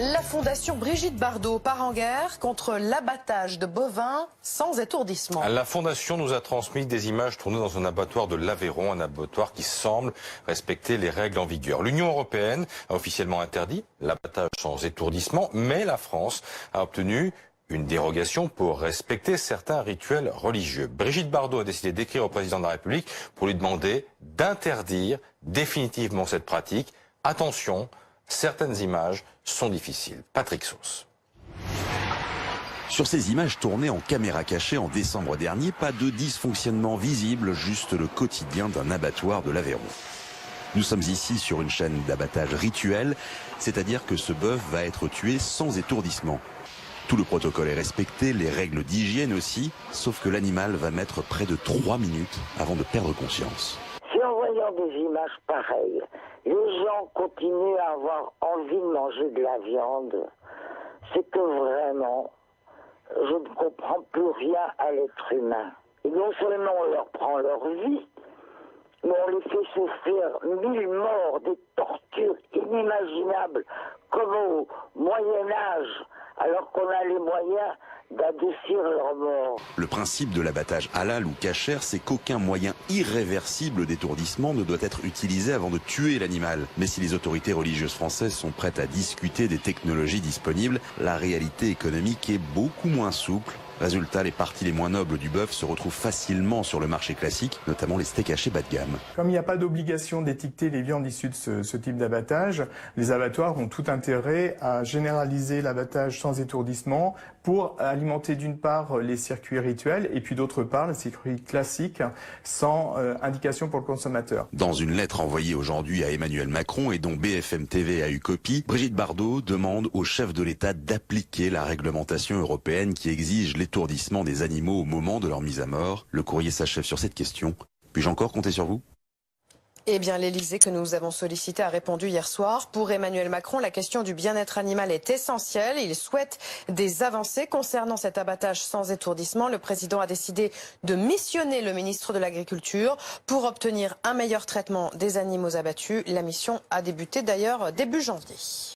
La fondation Brigitte Bardot part en guerre contre l'abattage de bovins sans étourdissement. La fondation nous a transmis des images tournées dans un abattoir de l'Aveyron, un abattoir qui semble respecter les règles en vigueur. L'Union européenne a officiellement interdit l'abattage sans étourdissement, mais la France a obtenu une dérogation pour respecter certains rituels religieux. Brigitte Bardot a décidé d'écrire au président de la République pour lui demander d'interdire définitivement cette pratique. Attention, certaines images sont difficiles. Patrick Sauce. Sur ces images tournées en caméra cachée en décembre dernier, pas de dysfonctionnement visible, juste le quotidien d'un abattoir de l'Aveyron. Nous sommes ici sur une chaîne d'abattage rituel, c'est-à-dire que ce bœuf va être tué sans étourdissement. Tout le protocole est respecté, les règles d'hygiène aussi, sauf que l'animal va mettre près de 3 minutes avant de perdre conscience. Si en voyant des images pareilles, les gens continuent à avoir envie de manger de la viande, c'est que vraiment, je ne comprends plus rien à l'être humain. Et non seulement on leur prend leur vie, mais on les fait souffrir 1000 morts, des tortures inimaginables, comme au Moyen-Âge, alors qu'on a les moyens d'adoucir leur mort. Le principe de l'abattage halal ou kasher, c'est qu'aucun moyen irréversible d'étourdissement ne doit être utilisé avant de tuer l'animal. Mais si les autorités religieuses françaises sont prêtes à discuter des technologies disponibles, la réalité économique est beaucoup moins souple. Résultat, les parties les moins nobles du bœuf se retrouvent facilement sur le marché classique, notamment les steaks hachés bas de gamme. Comme il n'y a pas d'obligation d'étiqueter les viandes issues de ce type d'abattage, les abattoirs ont tout intérêt à généraliser l'abattage sans étourdissement pour alimenter d'une part les circuits rituels et puis d'autre part les circuits classiques sans indication pour le consommateur. Dans une lettre envoyée aujourd'hui à Emmanuel Macron et dont BFM TV a eu copie, Brigitte Bardot demande au chef de l'État d'appliquer la réglementation européenne qui exige l'étourdissement des animaux au moment de leur mise à mort. Le courrier s'achève sur cette question. Puis-je encore compter sur vous ? Eh bien, l'Élysée que nous avons sollicité a répondu hier soir. Pour Emmanuel Macron, la question du bien-être animal est essentielle. Il souhaite des avancées concernant cet abattage sans étourdissement. Le président a décidé de missionner le ministre de l'Agriculture pour obtenir un meilleur traitement des animaux abattus. La mission a débuté d'ailleurs début janvier.